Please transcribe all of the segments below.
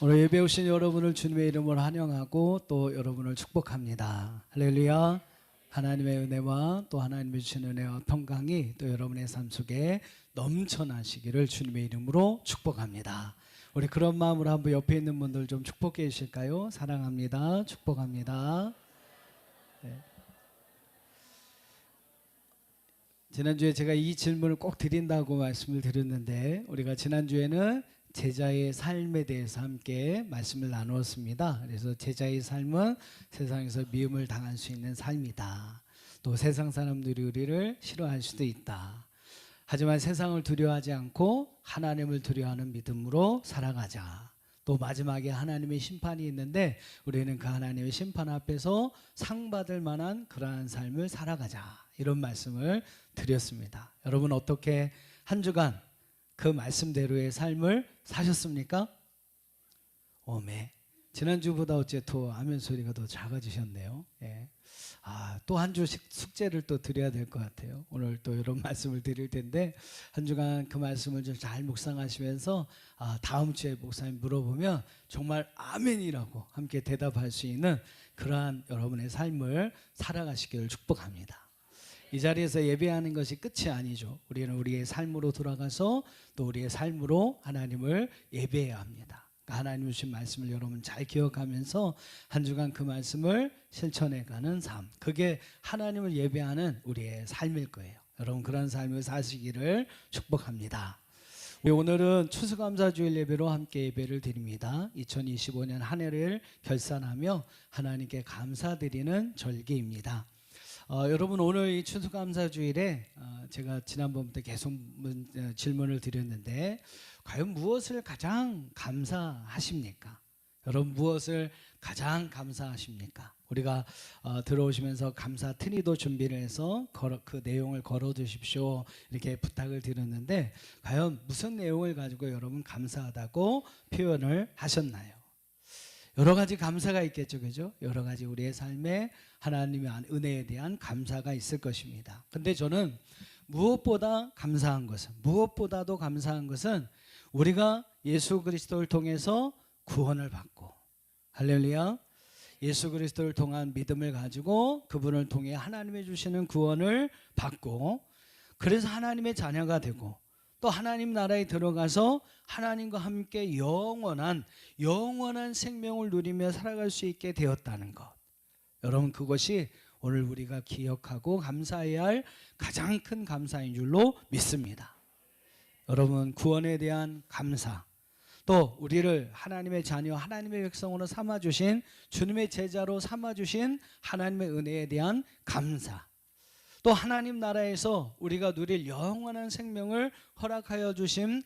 오늘 예배 오신 여러분을 주님의 이름으로 환영하고 또 여러분을 축복합니다. 할렐루야. 하나님의 은혜와 또 하나님의 주신 은혜와 평강이 또 여러분의 삶 속에 넘쳐나시기를 주님의 이름으로 축복합니다. 우리 그런 마음으로 한번 옆에 있는 분들 좀 축복해 주실까요? 사랑합니다. 축복합니다. 네. 지난주에 제가 이 질문을 꼭 드린다고 말씀을 드렸는데, 우리가 지난주에는 제자의 삶에 대해서 함께 말씀을 나누었습니다. 그래서 제자의 삶은 세상에서 미움을 당할 수 있는 삶이다. 또 세상 사람들이 우리를 싫어할 수도 있다. 하지만 세상을 두려워하지 않고 하나님을 두려워하는 믿음으로 살아가자. 또 마지막에 하나님의 심판이 있는데 우리는 그 하나님의 심판 앞에서 상 받을 만한 그러한 삶을 살아가자. 이런 말씀을 드렸습니다. 여러분 어떻게 한 주간 그 말씀대로의 삶을 사셨습니까? 오메. 지난주보다 어째 더 아멘 소리가 더 작아지셨네요. 예. 또 한 주 숙제를 또 드려야 될 것 같아요. 오늘 또 이런 말씀을 드릴 텐데 한 주간 그 말씀을 좀 잘 묵상하시면서 다음 주에 목사님 물어보면 정말 아멘이라고 함께 대답할 수 있는 그러한 여러분의 삶을 살아가시기를 축복합니다. 이 자리에서 예배하는 것이 끝이 아니죠. 우리는 우리의 삶으로 돌아가서 또 우리의 삶으로 하나님을 예배해야 합니다. 하나님 주신 말씀을 여러분 잘 기억하면서 한 주간 그 말씀을 실천해가는 삶, 그게 하나님을 예배하는 우리의 삶일 거예요. 여러분 그런 삶을 사시기를 축복합니다. 오늘은 추수감사주일 예배로 함께 예배를 드립니다. 2025년 한 해를 결산하며 하나님께 감사드리는 절기입니다. 여러분 오늘 이 추수감사주일에 제가 지난번부터 계속 질문을 드렸는데 과연 무엇을 가장 감사하십니까? 여러분 무엇을 가장 감사하십니까? 우리가 들어오시면서 감사 트리도 준비를 해서 그 내용을 걸어두십시오 이렇게 부탁을 드렸는데 과연 무슨 내용을 가지고 여러분 감사하다고 표현을 하셨나요? 여러 가지 감사가 있겠죠, 그죠? 여러 가지 우리의 삶에 하나님의 은혜에 대한 감사가 있을 것입니다. 근데 저는 무엇보다도 감사한 것은 우리가 예수 그리스도를 통해서 구원을 받고, 할렐루야, 예수 그리스도를 통한 믿음을 가지고 그분을 통해 하나님이 주시는 구원을 받고, 그래서 하나님의 자녀가 되고 또 하나님 나라에 들어가서 하나님과 함께 영원한 생명을 누리며 살아갈 수 있게 되었다는 것. 여러분 그것이 오늘 우리가 기억하고 감사해야 할 가장 큰 감사인 줄로 믿습니다. 여러분 구원에 대한 감사, 또 우리를 하나님의 자녀, 하나님의 백성으로 삼아주신, 주님의 제자로 삼아주신 하나님의 은혜에 대한 감사, 또 하나님 나라에서 우리가 누릴 영원한 생명을 허락하여 주심에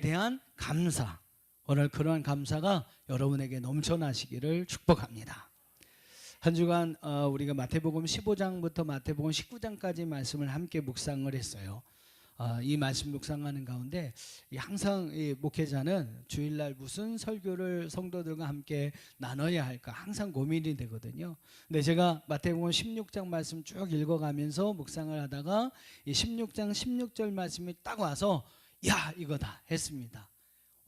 대한 감사, 오늘 그러한 감사가 여러분에게 넘쳐나시기를 축복합니다. 한 주간 우리가 마태복음 15장부터 마태복음 19장까지 말씀을 함께 묵상을 했어요. 이 말씀 묵상하는 가운데 항상 이 목회자는 주일날 무슨 설교를 성도들과 함께 나눠야 할까 항상 고민이 되거든요. 근데 제가 마태복음 16장 말씀 쭉 읽어가면서 묵상을 하다가 이 16장 16절 말씀이 딱 와서 야 이거다 했습니다.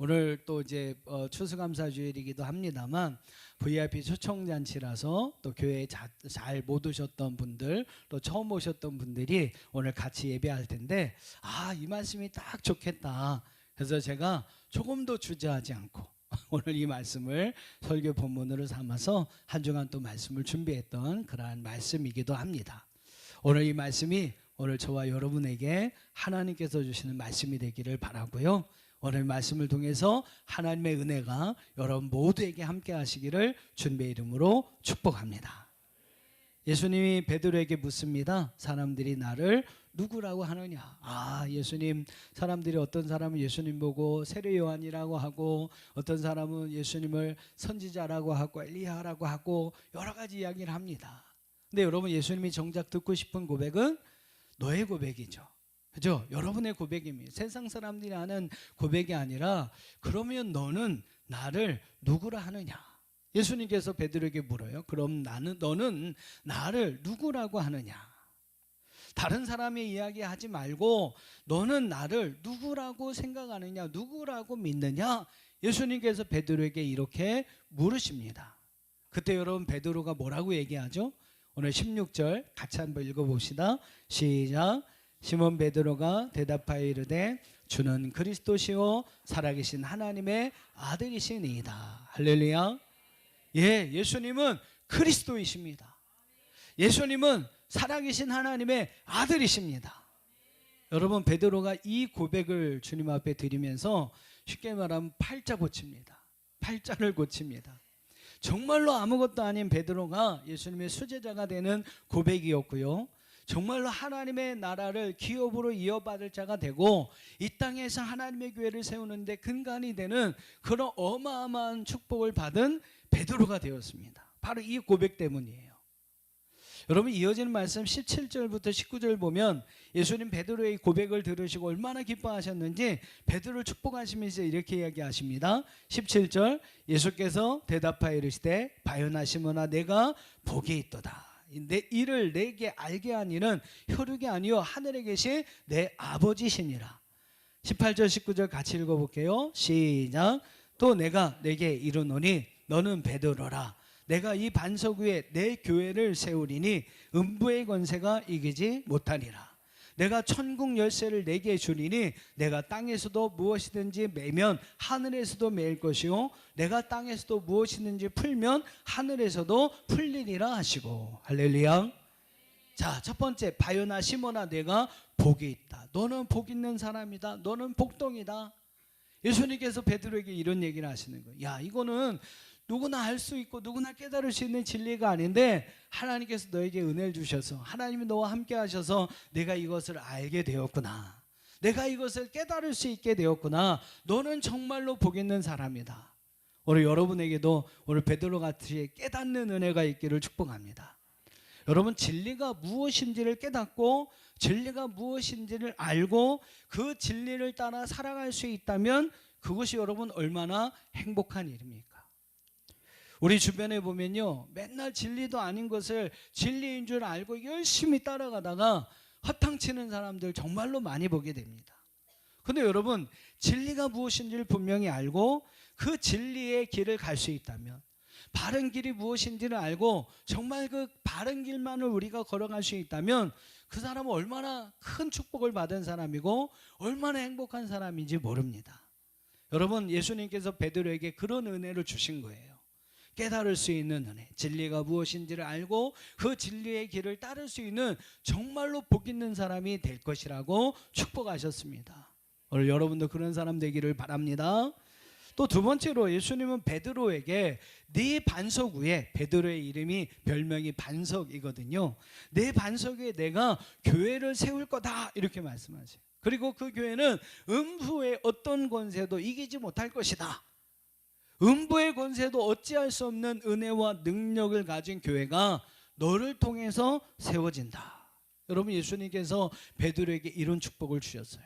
오늘 또 이제 추수감사주일이기도 합니다만 VIP 초청잔치라서 또 교회에 잘 못 오셨던 분들, 또 처음 오셨던 분들이 오늘 같이 예배할 텐데 이 말씀이 딱 좋겠다. 그래서 제가 조금도 주저하지 않고 오늘 이 말씀을 설교 본문으로 삼아서 한 주간 또 말씀을 준비했던 그러한 말씀이기도 합니다. 오늘 이 말씀이 오늘 저와 여러분에게 하나님께서 주시는 말씀이 되기를 바라고요. 오늘 말씀을 통해서 하나님의 은혜가 여러분 모두에게 함께 하시기를 주님의 이름으로 축복합니다. 예수님이 베드로에게 묻습니다. 사람들이 나를 누구라고 하느냐? 예수님, 사람들이 어떤 사람은 예수님 보고 세례 요한이라고 하고 어떤 사람은 예수님을 선지자라고 하고 엘리야라고 하고 여러 가지 이야기를 합니다. 근데 여러분 예수님이 정작 듣고 싶은 고백은 너의 고백이죠. 그죠? 여러분의 고백입니다. 세상 사람들이 하는 고백이 아니라 그러면 너는 나를 누구라 하느냐? 예수님께서 베드로에게 물어요. 그럼 너는 나를 누구라고 하느냐? 다른 사람의 이야기 하지 말고 너는 나를 누구라고 생각하느냐, 누구라고 믿느냐? 예수님께서 베드로에게 이렇게 물으십니다. 그때 여러분 베드로가 뭐라고 얘기하죠? 오늘 16절 같이 한번 읽어봅시다. 시작. 시몬 베드로가 대답하여 이르되 주는 그리스도시요 살아계신 하나님의 아들이시니이다. 할렐루야. 예, 예수님은 그리스도이십니다. 예수님은 살아계신 하나님의 아들이십니다. 여러분 베드로가 이 고백을 주님 앞에 드리면서 쉽게 말하면 팔자 고칩니다. 팔자를 고칩니다. 정말로 아무것도 아닌 베드로가 예수님의 수제자가 되는 고백이었고요. 정말로 하나님의 나라를 기업으로 이어받을 자가 되고 이 땅에서 하나님의 교회를 세우는데 근간이 되는 그런 어마어마한 축복을 받은 베드로가 되었습니다. 바로 이 고백 때문이에요. 여러분 이어지는 말씀 17절부터 19절 보면 예수님 베드로의 고백을 들으시고 얼마나 기뻐하셨는지 베드로를 축복하시면서 이렇게 이야기하십니다. 17절 예수께서 대답하여 이르시되 바요나 시몬아 내가 복이 있도다. 내 이를 내게 알게 한 이는 혈육이 아니요 하늘에 계신 내 아버지시니라. 18절 19절 같이 읽어볼게요. 시작. 또 내가 내게 이르노니 너는 베드로라. 내가 이 반석 위에 내 교회를 세우리니 음부의 권세가 이기지 못하리라. 내가 천국 열쇠를 내게 주리니 내가 땅에서도 무엇이든지 매면 하늘에서도 매일 것이요 내가 땅에서도 무엇이든지 풀면 하늘에서도 풀리리라 하시고. 할렐루야. 자, 첫 번째 바요나 시몬아 내가 복이 있다. 너는 복 있는 사람이다. 너는 복동이다. 예수님께서 베드로에게 이런 얘기를 하시는 거예요. 야, 이거는 누구나 알 수 있고 누구나 깨달을 수 있는 진리가 아닌데 하나님께서 너에게 은혜를 주셔서 하나님이 너와 함께 하셔서 내가 이것을 알게 되었구나. 내가 이것을 깨달을 수 있게 되었구나. 너는 정말로 복 있는 사람이다. 오늘 여러분에게도 오늘 베드로 같이 깨닫는 은혜가 있기를 축복합니다. 여러분 진리가 무엇인지를 깨닫고 진리가 무엇인지를 알고 그 진리를 따라 살아갈 수 있다면 그것이 여러분 얼마나 행복한 일입니까? 우리 주변에 보면요 맨날 진리도 아닌 것을 진리인 줄 알고 열심히 따라가다가 허탕치는 사람들 정말로 많이 보게 됩니다. 그런데 여러분 진리가 무엇인지를 분명히 알고 그 진리의 길을 갈 수 있다면 바른 길이 무엇인지를 알고 정말 그 바른 길만을 우리가 걸어갈 수 있다면 그 사람은 얼마나 큰 축복을 받은 사람이고 얼마나 행복한 사람인지 모릅니다. 여러분 예수님께서 베드로에게 그런 은혜를 주신 거예요. 깨달을 수 있는 은혜, 진리가 무엇인지를 알고 그 진리의 길을 따를 수 있는 정말로 복 있는 사람이 될 것이라고 축복하셨습니다. 오늘 여러분도 그런 사람 되기를 바랍니다. 또 두 번째로 예수님은 베드로에게 네 반석 위에, 베드로의 이름이 별명이 반석이거든요. 네 반석 위에 내가 교회를 세울 거다 이렇게 말씀하세요. 그리고 그 교회는 음부의 어떤 권세도 이기지 못할 것이다. 음부의 권세도 어찌할 수 없는 은혜와 능력을 가진 교회가 너를 통해서 세워진다. 여러분 예수님께서 베드로에게 이런 축복을 주셨어요.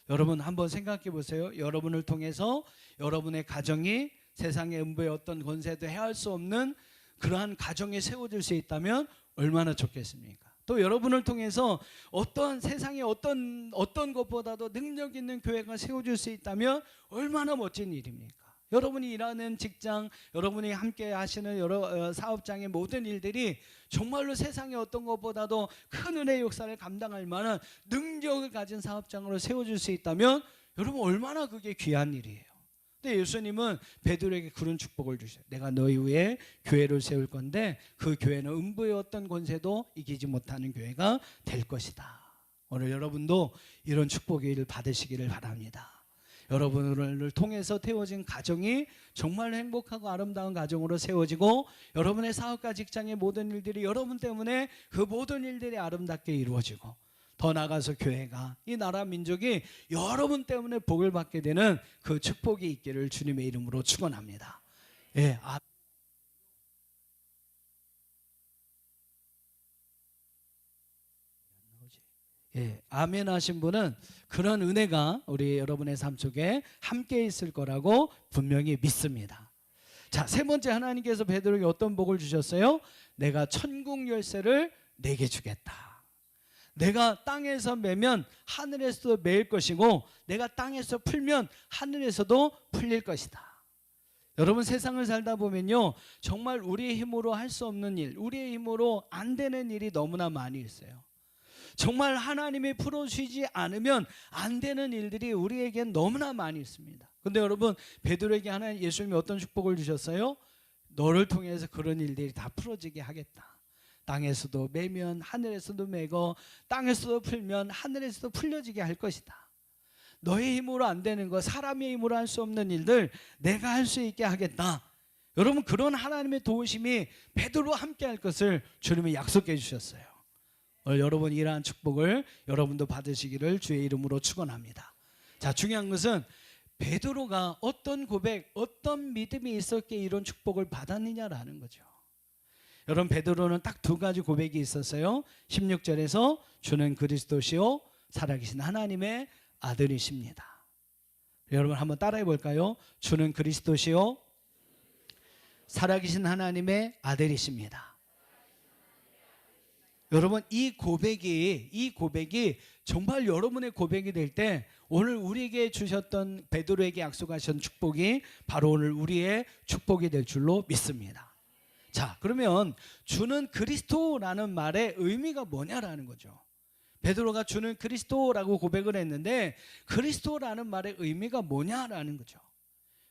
여러분 한번 생각해 보세요. 여러분을 통해서 여러분의 가정이 세상의 음부의 어떤 권세도 해할 수 없는 그러한 가정이 세워질 수 있다면 얼마나 좋겠습니까? 또 여러분을 통해서 어떤 세상의 어떤 것보다도 능력 있는 교회가 세워질 수 있다면 얼마나 멋진 일입니까? 여러분이 일하는 직장, 여러분이 함께 하시는 여러 사업장의 모든 일들이 정말로 세상의 어떤 것보다도 큰 은혜의 역사를 감당할 만한 능력을 가진 사업장으로 세워질 수 있다면 여러분 얼마나 그게 귀한 일이에요. 근데 예수님은 베드로에게 그런 축복을 주셔요. 내가 너희 위에 교회를 세울 건데 그 교회는 음부의 어떤 권세도 이기지 못하는 교회가 될 것이다. 오늘 여러분도 이런 축복을 받으시기를 바랍니다. 여러분을 통해서 태워진 가정이 정말 행복하고 아름다운 가정으로 세워지고 여러분의 사업과 직장의 모든 일들이 여러분 때문에 그 모든 일들이 아름답게 이루어지고 더 나아가서 교회가 이 나라 민족이 여러분 때문에 복을 받게 되는 그 축복이 있기를 주님의 이름으로 축원합니다. 예, 예, 아멘 하신 분은 그런 은혜가 우리 여러분의 삶 속에 함께 있을 거라고 분명히 믿습니다. 자, 세 번째 하나님께서 베드로에게 어떤 복을 주셨어요? 내가 천국 열쇠를 내게 주겠다. 내가 땅에서 매면 하늘에서도 매일 것이고 내가 땅에서 풀면 하늘에서도 풀릴 것이다. 여러분, 세상을 살다 보면요, 정말 우리의 힘으로 할 수 없는 일, 우리의 힘으로 안 되는 일이 너무나 많이 있어요. 정말 하나님이 풀어주시지 않으면 안 되는 일들이 우리에겐 너무나 많이 있습니다. 근데 여러분, 베드로에게 하나님, 예수님이 어떤 축복을 주셨어요? 너를 통해서 그런 일들이 다 풀어지게 하겠다. 땅에서도 매면 하늘에서도 매고 땅에서도 풀면 하늘에서도 풀려지게 할 것이다. 너의 힘으로 안 되는 거, 사람의 힘으로 할 수 없는 일들 내가 할 수 있게 하겠다. 여러분, 그런 하나님의 도우심이 베드로와 함께 할 것을 주님이 약속해 주셨어요. 오늘 여러분 이러한 축복을 여러분도 받으시기를 주의 이름으로 축원합니다. 자, 중요한 것은 베드로가 어떤 고백, 어떤 믿음이 있었기에 이런 축복을 받았느냐라는 거죠. 여러분, 베드로는 딱 두 가지 고백이 있었어요. 16절에서 주는 그리스도시요 살아계신 하나님의 아들이십니다. 여러분 한번 따라해 볼까요? 주는 그리스도시요 살아계신 하나님의 아들이십니다. 여러분, 이 고백이 정말 여러분의 고백이 될 때 오늘 우리에게 주셨던, 베드로에게 약속하신 축복이 바로 오늘 우리의 축복이 될 줄로 믿습니다. 자, 그러면 주는 그리스도라는 말의 의미가 뭐냐라는 거죠. 베드로가 주는 그리스도라고 고백을 했는데 그리스도라는 말의 의미가 뭐냐라는 거죠.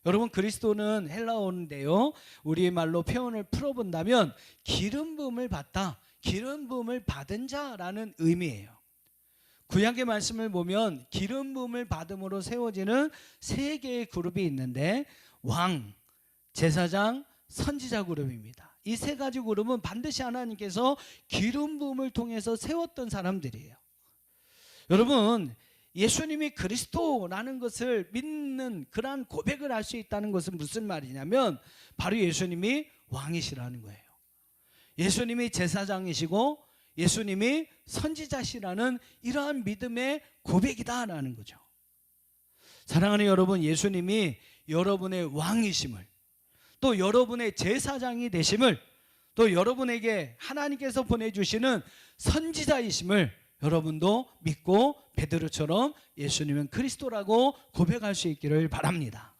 여러분, 그리스도는 헬라어인데요, 우리의 말로 표현을 풀어본다면 기름 부음을 받다, 기름 부음을 받은 자라는 의미예요. 구약의 말씀을 보면 기름 부음을 받음으로 세워지는 세 개의 그룹이 있는데 왕, 제사장, 선지자 그룹입니다. 이 세 가지 그룹은 반드시 하나님께서 기름 부음을 통해서 세웠던 사람들이에요. 여러분, 예수님이 그리스도라는 것을 믿는 그러한 고백을 할 수 있다는 것은 무슨 말이냐면 바로 예수님이 왕이시라는 거예요. 예수님이 제사장이시고 예수님이 선지자시라는 이러한 믿음의 고백이다라는 거죠. 사랑하는 여러분, 예수님이 여러분의 왕이심을, 또 여러분의 제사장이 되심을, 또 여러분에게 하나님께서 보내주시는 선지자이심을 여러분도 믿고 베드로처럼 예수님은 그리스도라고 고백할 수 있기를 바랍니다.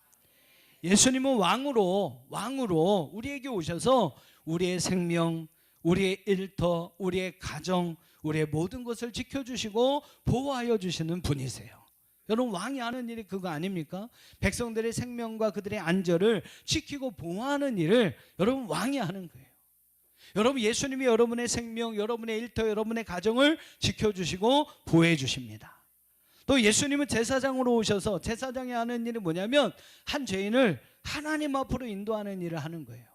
예수님은 왕으로 우리에게 오셔서 우리의 생명, 우리의 일터, 우리의 가정, 우리의 모든 것을 지켜주시고 보호하여 주시는 분이세요. 여러분, 왕이 하는 일이 그거 아닙니까? 백성들의 생명과 그들의 안전을 지키고 보호하는 일을 여러분 왕이 하는 거예요. 여러분, 예수님이 여러분의 생명, 여러분의 일터, 여러분의 가정을 지켜주시고 보호해 주십니다. 또 예수님은 제사장으로 오셔서 제사장이 하는 일은 뭐냐면 한 죄인을 하나님 앞으로 인도하는 일을 하는 거예요.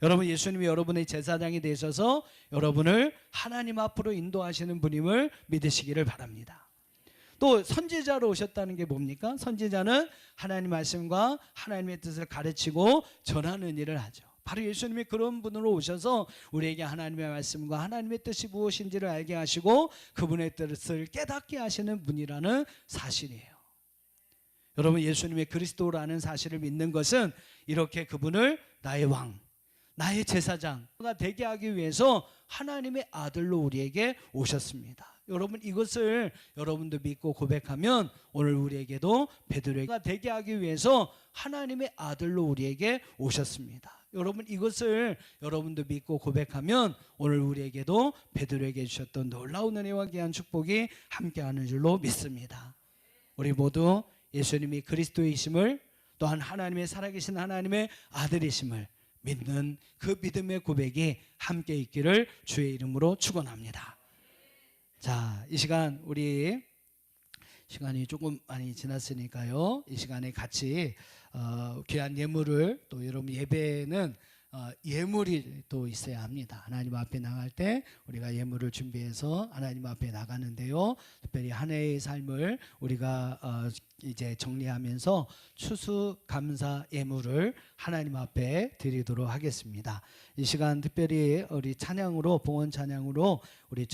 여러분, 예수님이 여러분의 제사장이 되셔서 여러분을 하나님 앞으로 인도하시는 분임을 믿으시기를 바랍니다. 또 선지자로 오셨다는 게 뭡니까? 선지자는 하나님 말씀과 하나님의 뜻을 가르치고 전하는 일을 하죠. 바로 예수님이 그런 분으로 오셔서 우리에게 하나님의 말씀과 하나님의 뜻이 무엇인지를 알게 하시고 그분의 뜻을 깨닫게 하시는 분이라는 사실이에요. 여러분, 예수님의 그리스도라는 사실을 믿는 것은 이렇게 그분을 나의 왕, 나의 제사장가 되게 하기 위해서 하나님의 아들로 우리에게 오셨습니다. 여러분, 이것을 여러분도 믿고 고백하면 오늘 우리에게도 베드로가 되게 하기 위해서 하나님의 아들로 우리에게 오셨습니다. 여러분, 이것을 여러분도 믿고 고백하면 오늘 우리에게도 베드로에게 주셨던 놀라운 은혜와 귀한 축복이 함께하는 줄로 믿습니다. 우리 모두 예수님이 그리스도이심을, 또한 하나님의 살아계신 하나님의 아들이심을 믿는 그 믿음의 고백이 함께 있기를 주의 이름으로 축원합니다. 자, 이 시간 우리 시간이 조금 많이 지났으니까요, 이 시간에 같이 귀한 예물을, 또 여러분 예배는 예물이 또 있어야 합니다. 하나님 앞에 나갈 때 우리가 예물을 준비해서 하나님 앞에 나가는데요, 특별히 한 해의 삶을 우리가 이제 정리하면서 추수감사 예물을 하나님 앞에 드리도록 하겠습니다. 이 시간 특별히 우리 찬양으로, 봉헌 찬양으로 우리